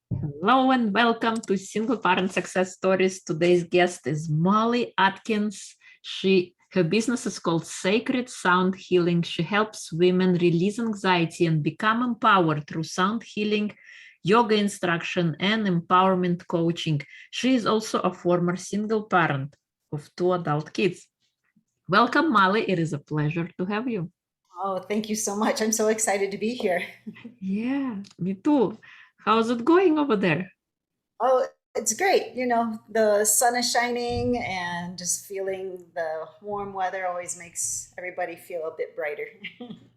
Hello and welcome to Single Parent Success Stories. Today's guest is Molly Adkins. Her business is called Sacred Sound Healing. She helps women release anxiety and become empowered through sound healing, yoga instruction, and empowerment coaching. She is also a former single parent of 2 adult kids. Welcome, Molly. It is a pleasure to have you. Oh, thank you so much. I'm so excited to be here. Yeah, me too. How's it going over there? Oh, it's great. The sun is shining and just feeling the warm weather always makes everybody feel a bit brighter.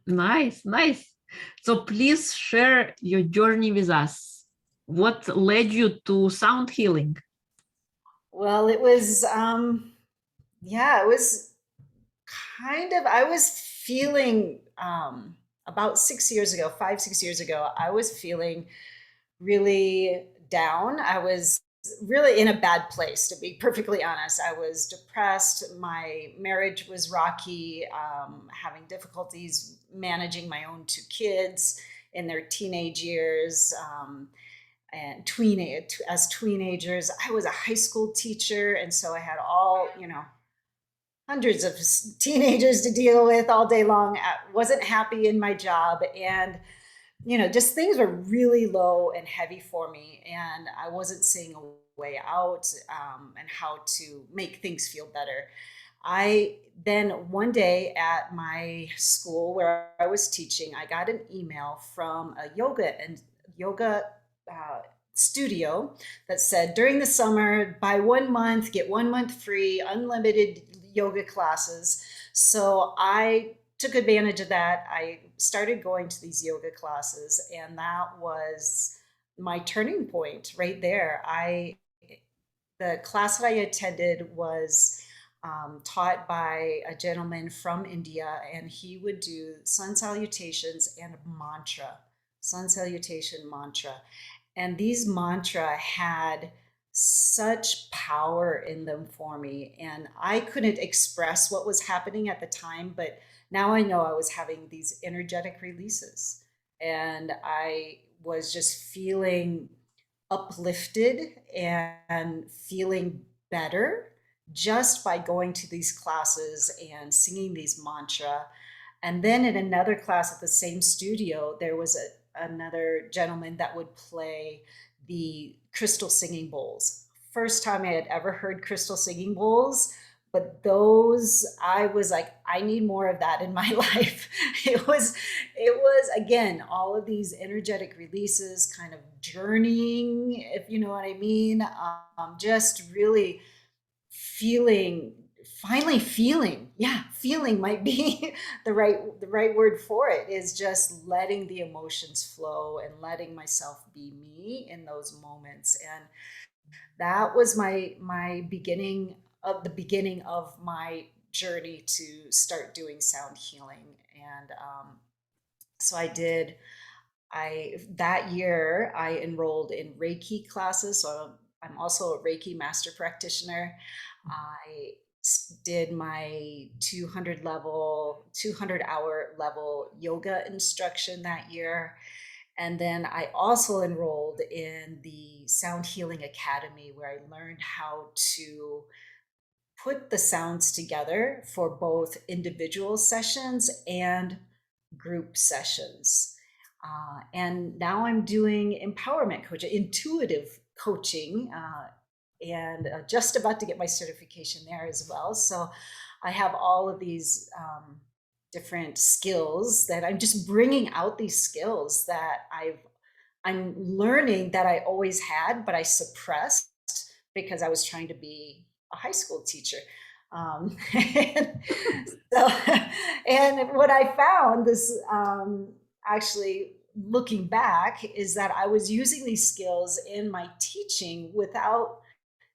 Nice, nice. So please share your journey with us. What led you to sound healing? Well, it was I was feeling about 6 years ago, 5, 6 years ago, I was feeling really down. I was really in a bad place, to be perfectly honest. I was depressed. My marriage was rocky, having difficulties managing my own 2 kids in their teenage years. And as teenagers, I was a high school teacher. And so I had hundreds of teenagers to deal with all day long. I wasn't happy in my job. And just things were really low and heavy for me, and I wasn't seeing a way out, and how to make things feel better. I then one day at my school where I was teaching, I got an email from a yoga uh, studio that said during the summer, buy 1 month, get 1 month free, unlimited yoga classes. So I took advantage of that. I started going to these yoga classes, and that was my turning point right there. I The class that I attended was taught by a gentleman from India, and he would do sun salutations and mantra, sun salutation mantra. And these mantra had such power in them for me. And I couldn't express what was happening at the time, but now I know I was having these energetic releases. And I was just feeling uplifted and feeling better just by going to these classes and singing these mantra. And then in another class at the same studio, there was another gentleman that would play the crystal singing bowls. First time I had ever heard crystal singing bowls, but those, I was like, I need more of that in my life. It was again all of these energetic releases, kind of journeying, if you know what I mean. Just really feeling, finally feeling, yeah, feeling might be the right word for it, is just letting the emotions flow and letting myself be me in those moments. And that was my beginning of my journey to start doing sound healing. And so I did. I That year I enrolled in Reiki classes. So I'm also a Reiki master practitioner. I did my 200 hour level yoga instruction that year. And then I also enrolled in the Sound Healing Academy, where I learned how to put the sounds together for both individual sessions and group sessions. And now I'm doing empowerment coaching, intuitive coaching, and just about to get my certification there as well. So I have all of these different skills that I'm just bringing out, these skills that I'm learning that I always had, but I suppressed because I was trying to be a high school teacher. And so, and what I found this, actually looking back, is that I was using these skills in my teaching without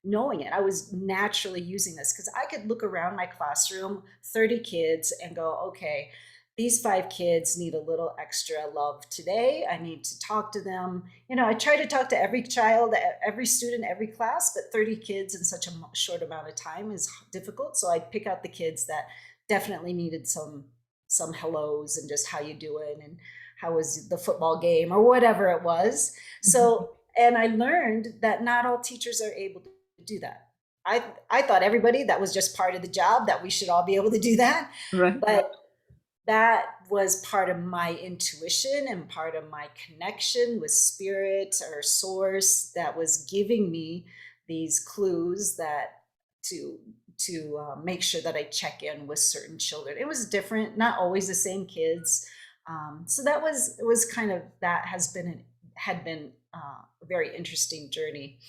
knowing it. I was naturally using this because I could look around my classroom, 30 kids, and go, okay, these 5 kids need a little extra love today. I need to talk to them. I try to talk to every child, every student, every class, but 30 kids in such a short amount of time is difficult. So I'd pick out the kids that definitely needed some hellos and just how you doing and how was the football game or whatever it was. So And I learned that not all teachers are able to do that. I thought everybody, that was just part of the job, that we should all be able to do that. Right. But that was part of my intuition and part of my connection with spirit or source that was giving me these clues that to make sure that I check in with certain children. It was different, not always the same kids. So that was, it was kind of, that has been had been a very interesting journey.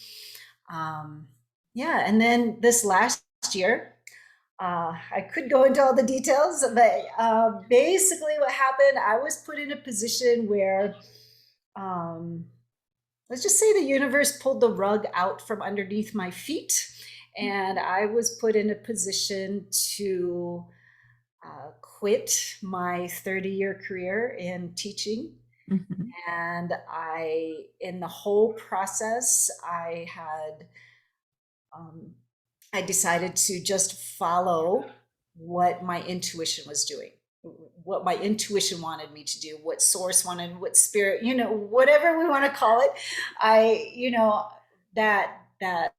Yeah, and then this last year, I could go into all the details, but basically what happened, I was put in a position where, um, let's just say the universe pulled the rug out from underneath my feet. And I was put in a position to quit my 30-year career in teaching. Mhm. And in the whole process, um, I decided to just follow what my intuition was doing, what my intuition wanted me to do, what source wanted, what spirit, whatever we want to call it. That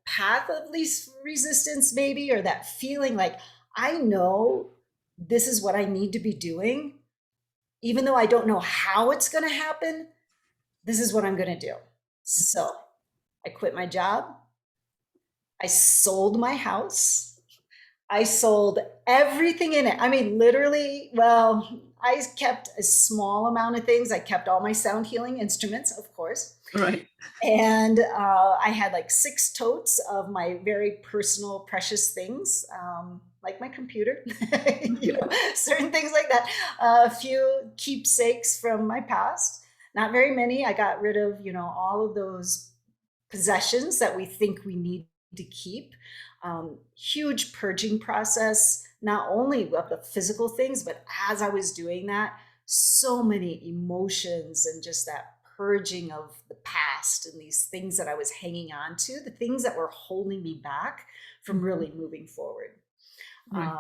path of least resistance, maybe, or that feeling like I know this is what I need to be doing, even though I don't know how it's going to happen. This is what I'm going to do. So I quit my job. I sold my house. I sold everything in it. I mean, literally, well, I kept a small amount of things. I kept all my sound healing instruments, of course. Right. And I had like 6 totes of my very personal, precious things, like my computer, certain things like that. A few keepsakes from my past. Not very many. I got rid of, all of those possessions that we think we need to keep. Huge purging process, not only of the physical things, but as I was doing that, so many emotions and just that purging of the past and these things that I was hanging on to, the things that were holding me back from really moving forward. Right.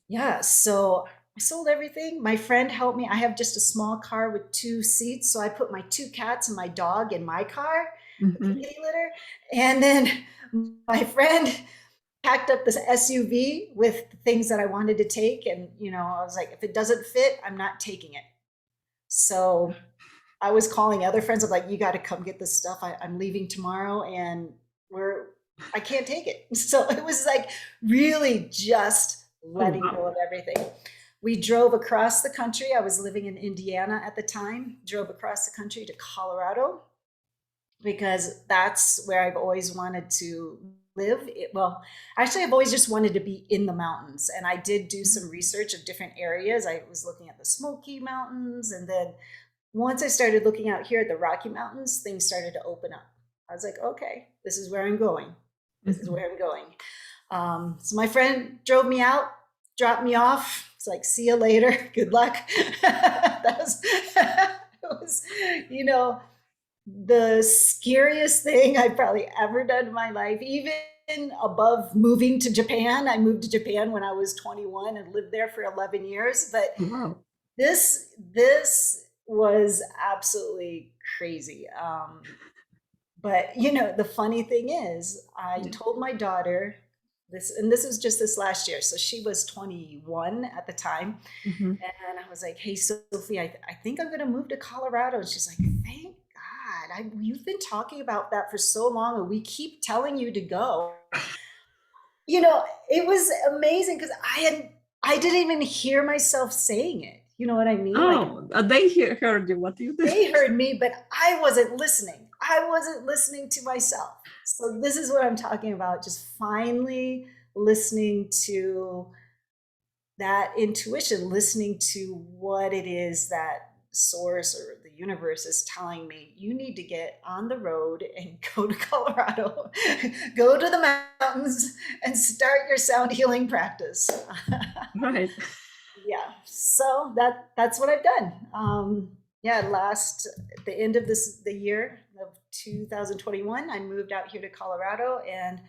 Yeah, so I sold everything. My friend helped me. I have just a small car with 2 seats, so I put my 2 cats and my dog in my car, the Mhm. kitty litter, and then my friend packed up this SUV with the things that I wanted to take. And, I was like, if it doesn't fit, I'm not taking it. So I was calling other friends. I'm like, you got to come get this stuff. I'm leaving tomorrow and I can't take it. So it was like really just Oh, letting go wow. of everything. We drove across the country. I was living in Indiana at the time, drove across the country to Colorado because that's where I've always wanted to live. Well, actually, I've always just wanted to be in the mountains. And I did do some research of different areas. I was looking at the Smoky Mountains. And then once I started looking out here at the Rocky Mountains, things started to open up. I was like, okay, this is where I'm going. This is Mhm. where I'm going. So my friend drove me out, dropped me off. It's like, see you later. Good luck. That was, it was, you know, the scariest thing I've probably ever done in my life, even above moving to Japan. I moved to Japan when I was 21 and lived there for 11 years. But Wow. this was absolutely crazy. But the funny thing is, I Yeah. told my daughter this, and this was just this last year. So she was 21 at the time. Mhm. And I was like, hey, Sophie, I think I'm going to move to Colorado. And she's like, thank God. You've been talking about that for so long, and we keep telling you to go. It was amazing because I didn't even hear myself saying it. You know what I mean? Like, Oh, they heard you. What you did? they heard me, but I wasn't listening. I wasn't listening to myself. So this is what I'm talking about. Just finally listening to that intuition, listening to what it is that source or the universe is telling me. You need to get on the road and go to Colorado, go to the mountains and start your sound healing practice. Right. Yeah, so that's what I've done. Yeah, last at the end of the year of 2021, I moved out here to Colorado and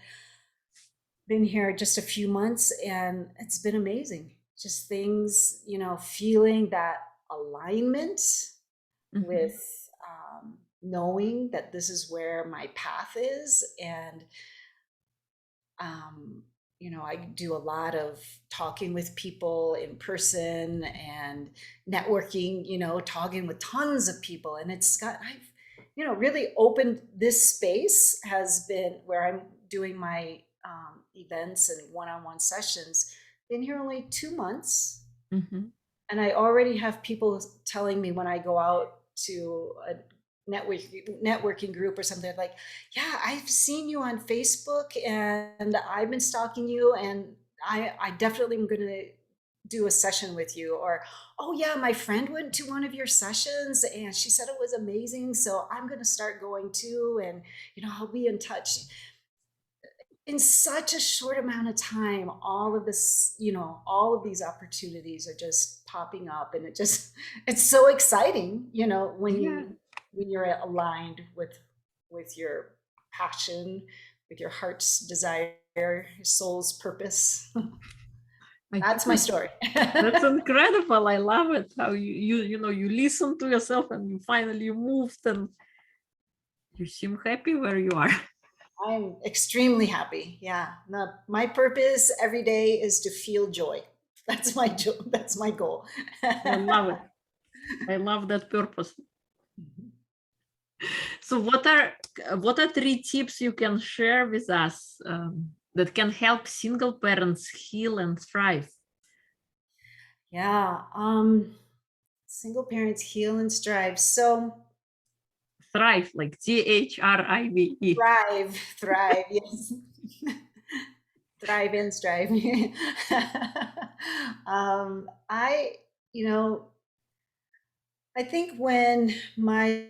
been here just a few months, and it's been amazing. Just things, feeling that alignment Mhm. with knowing that this is where my path is. And um, I do a lot of talking with people in person and networking, talking with tons of people. And I've, really opened this space has been where I'm doing my events and one-on-one sessions. Been here only 2 months. Mm-hmm. And I already have people telling me when I go out to a networking group or something, like, yeah, I've seen you on Facebook and I've been stalking you, and I definitely am going to do a session with you. Or, oh yeah, my friend went to one of your sessions and she said it was amazing, so I'm going to start going too, and I'll be in touch. In such a short amount of time, all of this, all of these opportunities are just popping up, and it's so exciting, Yeah, when you're aligned with your passion, with your heart's desire, your soul's purpose. I think That's my story. that's incredible. I love it. How you listen to yourself and you finally moved and you seem happy where you are. I'm extremely happy. Yeah. My purpose every day is to feel joy. That's my joy. That's my goal. I love it. I love that purpose. So what are 3 tips you can share with us that can help single parents heal and thrive? Yeah. Single parents heal and strive. So Thrive, like THRIVE. thrive, yes. Thrive and strive. I, I think when my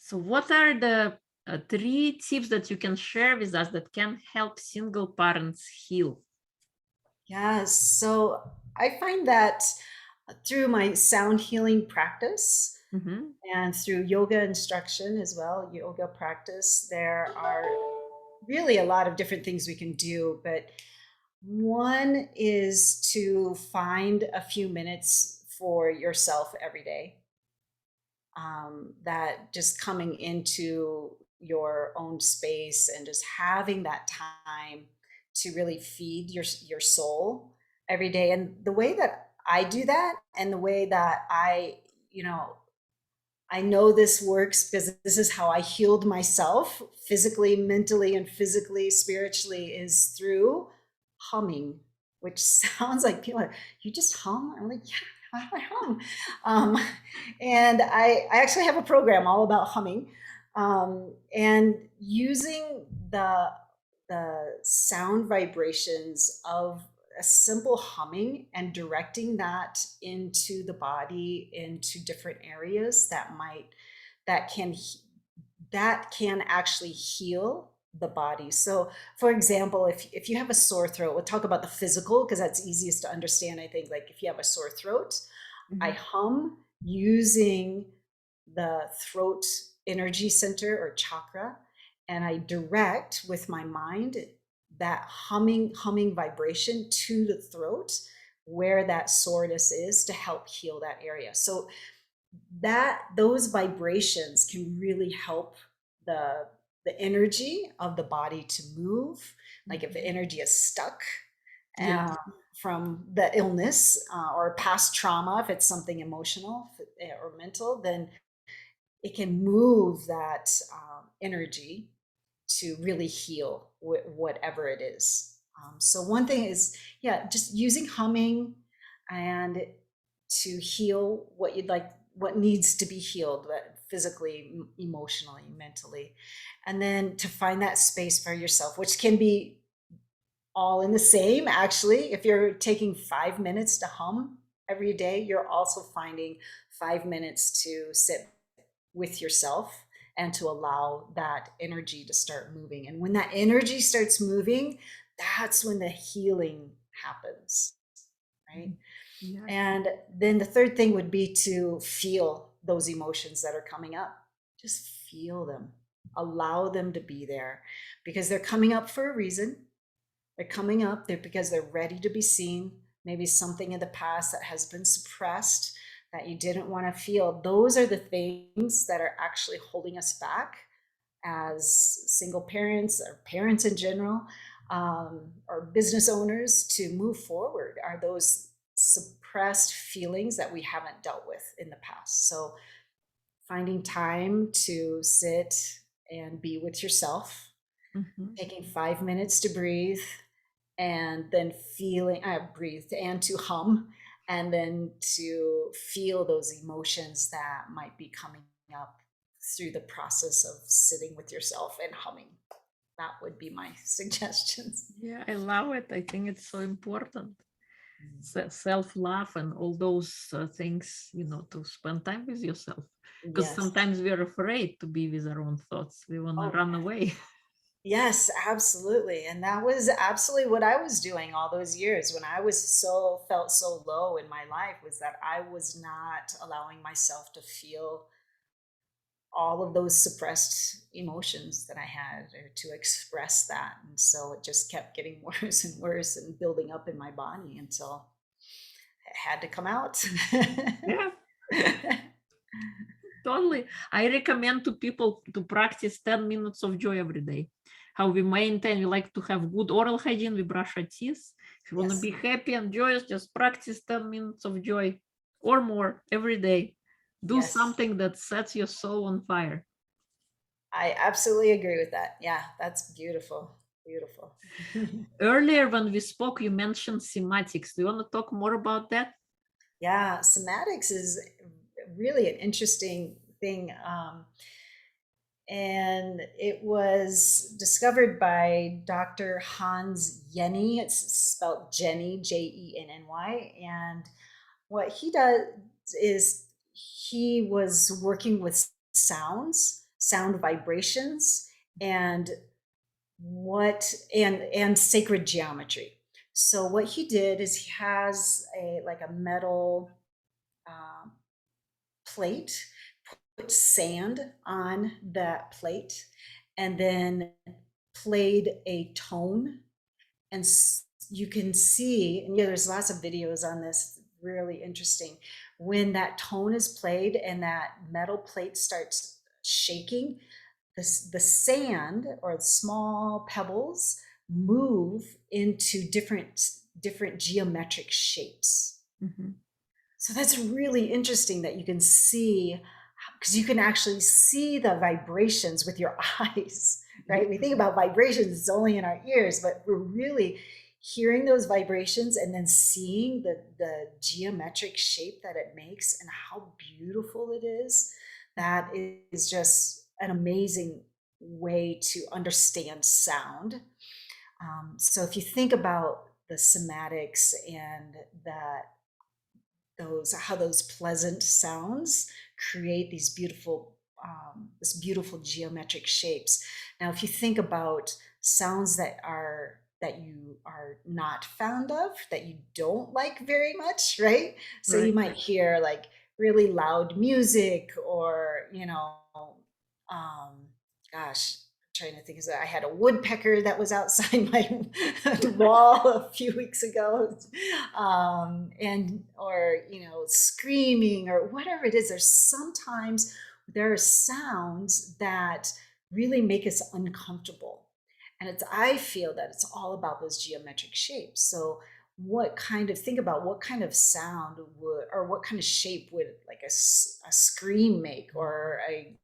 So what are the 3 tips that you can share with us that can help single parents heal? Yes, so I find that through my sound healing practice Mhm. and through yoga instruction as well, yoga practice, there are really a lot of different things we can do, but one is to find a few minutes for yourself every day. That just coming into your own space and just having that time to really feed your soul every day. And the way that I do that, and the way that you know, I know this works because this is how I healed myself physically, mentally, and physically, spiritually, is through humming, which sounds like people are, you just hum? I'm like, yeah, how do I hum? Um, and I actually have a program all about humming, and using the sound vibrations of a simple humming and directing that into the body, into different areas that can actually heal the body. So for example, if you have a sore throat, we'll talk about the physical because that's easiest to understand. I think, like, if you have a sore throat, I Mhm. hum using the throat energy center or chakra, and I direct with my mind that humming vibration to the throat where that soreness is, to help heal that area. So that those vibrations can really help the energy of the body to move. Like if the Mhm. energy is stuck, Yes. from the illness, or past trauma, if it's something emotional or mental, then it can move that energy to really heal whatever it is. So one thing is, yeah, just using humming and to heal what you'd like, what needs to be healed, physically, emotionally, mentally, and then to find that space for yourself, which can be all in the same. Actually, if you're taking 5 minutes to hum every day, you're also finding 5 minutes to sit with yourself and to allow that energy to start moving. And when that energy starts moving, that's when the healing happens, right? Yeah. And then the third thing would be to feel those emotions that are coming up. Just feel them, allow them to be there, because they're coming up for a reason. They're coming up there because they're ready to be seen. Maybe something in the past that has been suppressed that you didn't want to feel. Those are the things that are actually holding us back as single parents or parents in general, or business owners, to move forward, are those suppressed feelings that we haven't dealt with in the past. So finding time to sit and be with yourself, Mhm. taking 5 minutes to breathe, and then feeling, breathe and to hum, and then to feel those emotions that might be coming up through the process of sitting with yourself and humming. That would be my suggestions. Yeah, I love it. I think it's so important. Self-love and all those things, to spend time with yourself. Because Yes. sometimes we are afraid to be with our own thoughts. We want to Oh, run away. yes, absolutely. And that was absolutely what I was doing all those years when I was felt so low in my life, was that I was not allowing myself to feel all of those suppressed emotions that I had, or to express that. And so it just kept getting worse and worse and building up in my body until it had to come out. Yeah, totally. I recommend to people to practice 10 minutes of joy every day. How we maintain, we like to have good oral hygiene, we brush our teeth. If you want to Yes. be happy and joyous, just practice 10 minutes of joy or more every day. Do Yes. something that sets your soul on fire. I absolutely agree with that. Yeah, that's beautiful. Beautiful. Earlier, when we spoke, you mentioned sematics. Do you want to talk more about that? Yeah, somatics is really an interesting thing. And it was discovered by Dr. Hans Jenny. It's spelled Jenny, Jenny. And what he does is he was working with sounds, sound vibrations, and sacred geometry. So what he did is he has a metal um, plate, put sand on that plate, and then played a tone. And you can see, and yeah, there's lots of videos on this. It's really interesting. When that tone is played and that metal plate starts shaking, the sand or the small pebbles move into different geometric shapes. Mhm. So that's really interesting that you can see, because you can actually see the vibrations with your eyes, right? We think about vibrations, it's only in our ears, but we're really hearing those vibrations and then seeing the geometric shape that it makes and how beautiful it is. That is just an amazing way to understand sound. So if you think about the somatics and that how those pleasant sounds create these beautiful this beautiful geometric shapes. Now if you think about sounds that you are not fond of, that you don't like very much, right? So you Right. might hear like really loud music, or um gosh, trying to think, is that I had a woodpecker that was outside my wall a few weeks ago, and or screaming or whatever it is. There are sounds that really make us uncomfortable, and I feel that it's all about those geometric shapes. So think about what kind of sound would, or what kind of shape would, like a scream make, or a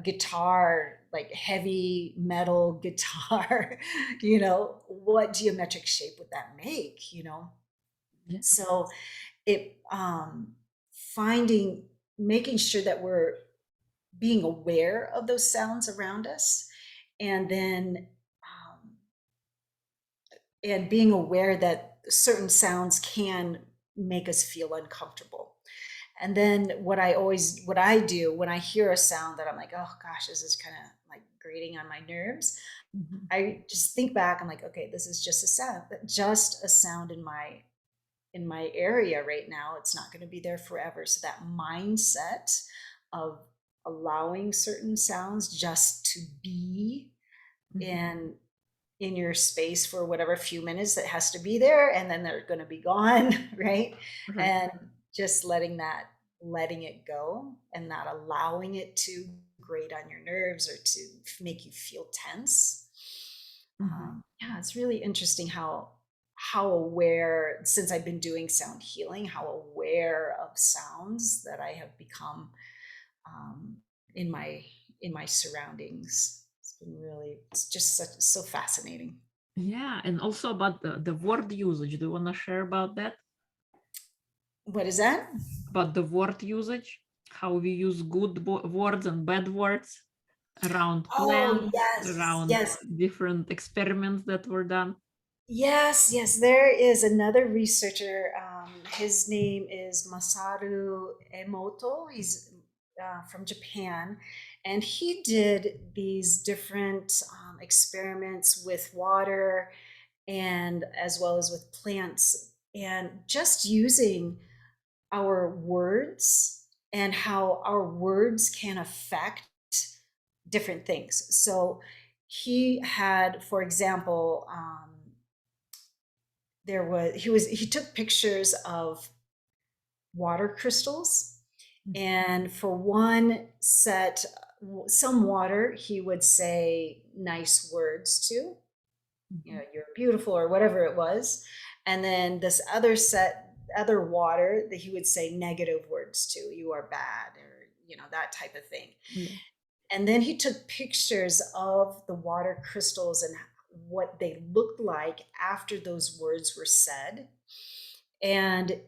guitar, like heavy metal guitar. What geometric shape would that make? Yeah. So it finding making sure that we're being aware of those sounds around us, and then and being aware that certain sounds can make us feel uncomfortable. And then what I do when I hear a sound that I'm like, oh gosh, this is kind of like grating on my nerves, Mhm. I just think back. I'm like, okay, this is just a sound in my in my area right now. It's not going to be there forever. So that mindset of allowing certain sounds just to be in in your space for whatever few minutes that has to be there, and then they're going to be gone, right? Right. And just letting it go and not allowing it to grate on your nerves or to make you feel tense. Yeah, it's really interesting how aware, since I've been doing sound healing, how aware of sounds that I have become um, in my surroundings. It's been really, it's just so fascinating. Yeah, and also about the word usage. Do you want to share about that? What is that? About the word usage, how we use good words and bad words around Oh, plants, yes, around yes, different experiments that were done. yes, yes. There is another researcher. His name is Masaru Emoto. He's from Japan, and he did these different experiments with water and as well as with plants, and just using our words and how our words can affect different things. So he had, for example, he took pictures of water crystals, and for one set, some water he would say nice words to, you're beautiful or whatever it was, and then this other water that he would say negative words to, you are bad, or that type of thing. Yeah. And then he took pictures of the water crystals and what they looked like after those words were said. And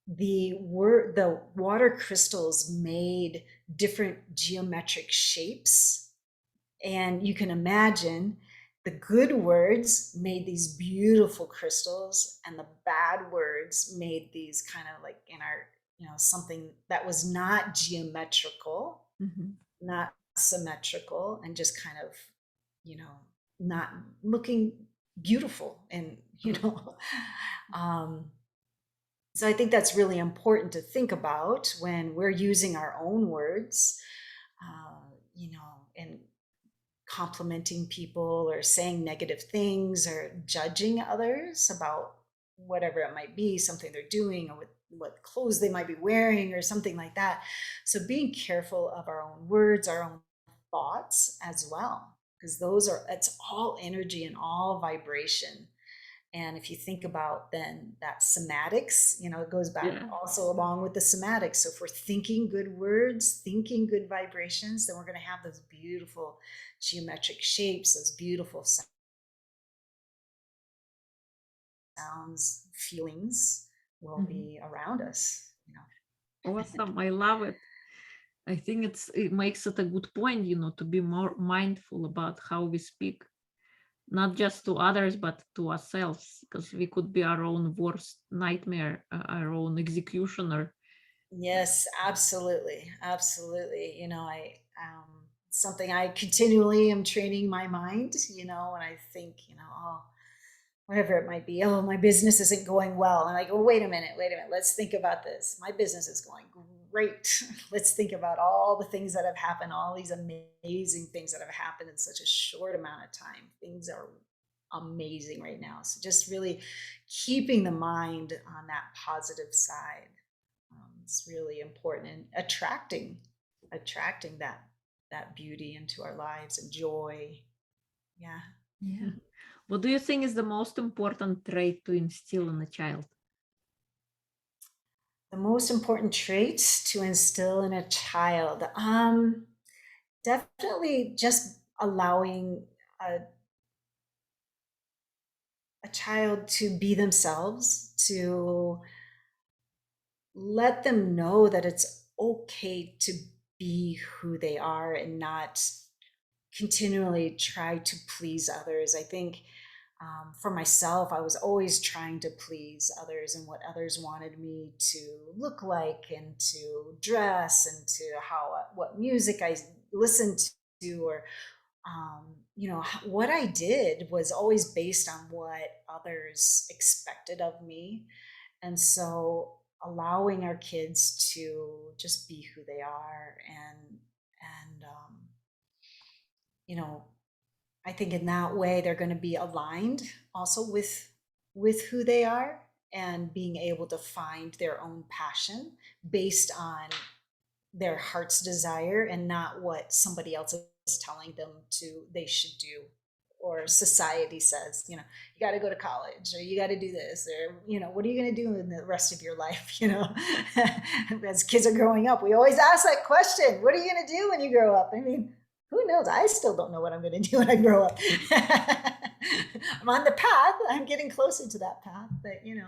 the water crystals made different geometric shapes. And you can imagine the good words made these beautiful crystals, and the bad words made these kind of like in our, something that was not geometrical, not symmetrical, and just kind of, you know, not looking beautiful. And, um, so I think that's really important to think about when we're using our own words, and complimenting people or saying negative things or judging others about whatever it might be, something they're doing, or what clothes they might be wearing or something like that. So being careful of our own words, our own thoughts as well, because it's all energy and all vibration. And if you think about then that somatics, it goes back Yeah. also along with the somatics. So if we're thinking good words, thinking good vibrations, then we're going to have those beautiful geometric shapes, those beautiful sounds, feelings will be around us. Awesome. I love it. I think it makes it a good point, to be more mindful about how we speak, not just to others, but to ourselves, because we could be our own worst nightmare, our own executioner. Yes, absolutely. Absolutely. I, something I continually am training my mind, when I think, oh, whatever it might be, oh, my business isn't going well. And I go, wait a minute, let's think about this. My business is going great. Let's think about all the things that have happened, all these amazing things that have happened in such a short amount of time. Things are amazing right now. So just really keeping the mind on that positive side, it's really important, and attracting that beauty into our lives and joy. Yeah. Yeah. What do you think is the most important trait to instill in a child? The most important traits to instill in a child, definitely just allowing a, a child to be themselves, to let them know that it's okay to be who they are and not continually try to please others. I think, for myself, I was always trying to please others and what others wanted me to look like and to dress and to what music I listened to, or what I did was always based on what others expected of me. And so allowing our kids to just be who they are and you know, I think in that way they're going to be aligned also with who they are and being able to find their own passion based on their heart's desire and not what somebody else is telling them to they should do or society says, you know, you got to go to college or you got to do this or, you know, what are you going to do in the rest of your life? You know, as kids are growing up, we always ask that question, what are you going to do when you grow up? I mean, who knows? I still don't know what I'm going to do when I grow up. I'm on the path. I'm getting closer to that path, but you know,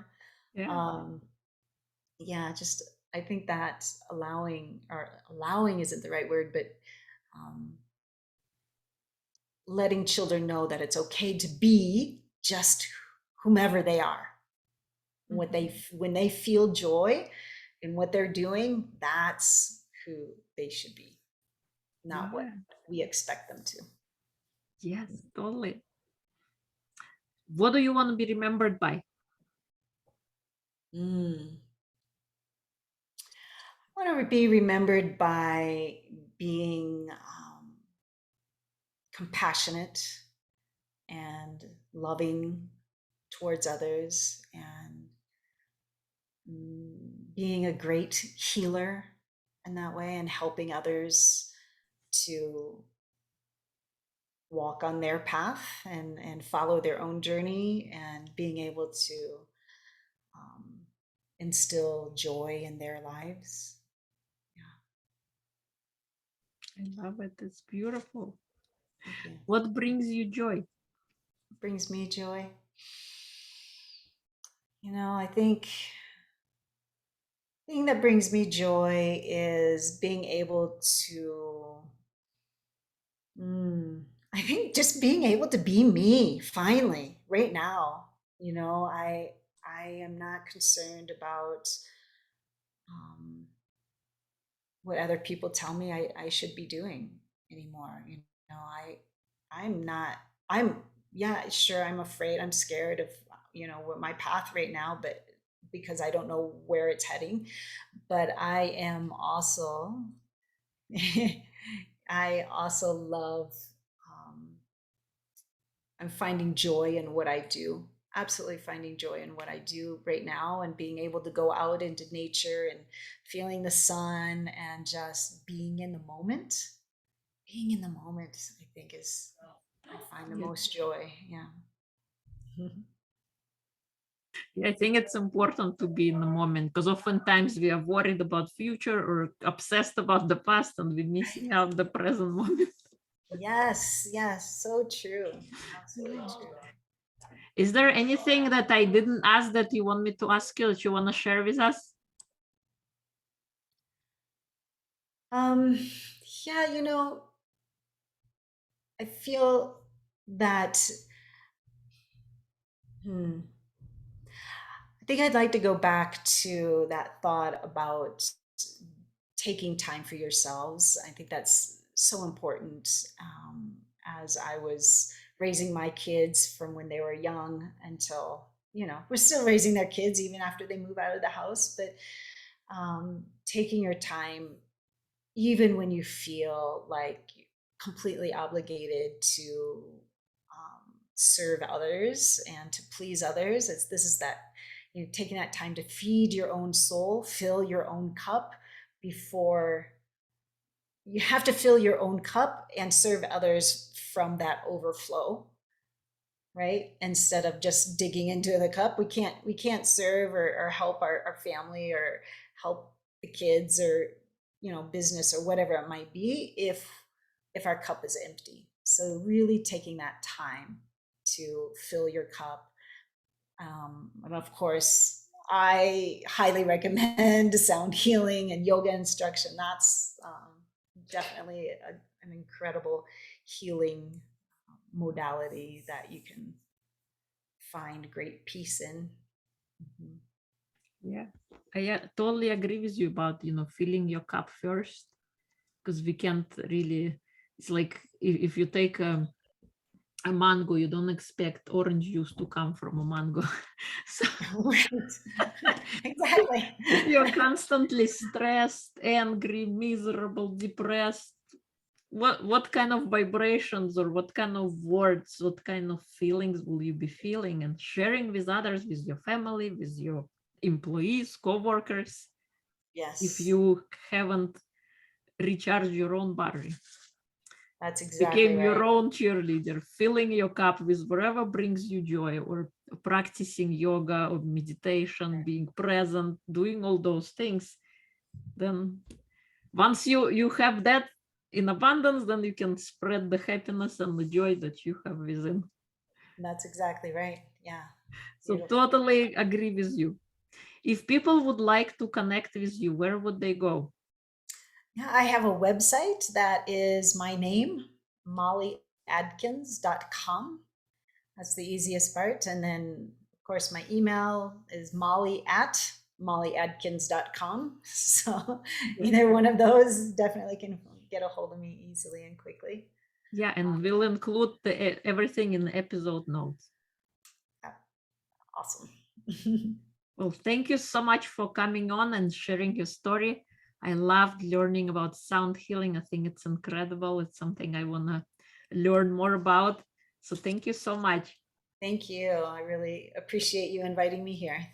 Yeah. um, yeah, just I think that allowing isn't the right word, but um, letting children know that it's okay to be just whomever they are. What they when they feel joy in what they're doing, that's who they should be, not what Yeah. we expect them to. Yes, totally. What do you want to be remembered by? Mm. I want to be remembered by being compassionate and loving towards others and being a great healer in that way and helping others to walk on their path and follow their own journey and being able to um, instill joy in their lives. I love it. It's beautiful. Thank you. What brings you joy? Brings me joy. You know, I think the thing that brings me joy is being able to I think just being able to be me finally right now. You know, I am not concerned about um, what other people tell me I should be doing anymore. You know, I'm not I'm yeah, sure I'm afraid, I'm scared of, you know, what my path right now, but because I don't know where it's heading. But I am also I also love um, I'm finding joy in what I do. Absolutely finding joy in what I do right now and being able to go out into nature and feeling the sun and just being in the moment. Being in the moment, I think, is I find the Yeah. most joy. Yeah. I think it's important to be in the moment because oftentimes we are worried about future or obsessed about the past and we're missing out the present moment. Yes, yes, so true. Absolutely true. Is there anything that I didn't ask that you want me to ask you that you want to share with us? Um, yeah, you know, I feel that hmm, I think I'd like to go back to that thought about taking time for yourselves. I think that's so important. As I was raising my kids from when they were young until, you know, we're still raising their kids even after they move out of the house, but taking your time, even when you feel like completely obligated to serve others and to please others. This is that, you know, taking that time to feed your own soul, fill your own cup before you have to fill your own cup and serve others from that overflow, right? Instead of just digging into the cup, we can't serve or help our family or help the kids or, you know, business or whatever it might be if our cup is empty. So really taking that time to fill your cup. And of course, I highly recommend sound healing and yoga instruction. That's definitely an incredible healing modality that you can find great peace in. Mhm. Yeah, I totally agree with you about, filling your cup first because we can't really, it's like if you take a mango, you don't expect orange juice to come from a mango. So Right. Exactly. you're constantly stressed, angry, miserable, depressed. What kind of vibrations or what kind of words, what kind of feelings will you be feeling and sharing with others, with your family, with your employees, co-workers, if Yes, you haven't recharged your own battery, that's exactly became your right. own cheerleader, filling your cup with whatever brings you joy, or practicing yoga or meditation, being present, doing all those things, then once you have that in abundance, then you can spread the happiness and the joy that you have within. That's exactly right. Yeah. So Beautiful. totally agree with you. If people would like to connect with you, where would they go? Yeah, I have a website that is my name, mollyadkins.com. That's the easiest part. And then, of course, my email is molly@mollyadkins.com. So either one of those definitely can get a hold of me easily and quickly. Yeah, and Um, we'll include everything in the episode notes. awesome. Well, thank you so much for coming on and sharing your story. I loved learning about sound healing. I think it's incredible. It's something I want to learn more about. So thank you so much. Thank you. I really appreciate you inviting me here.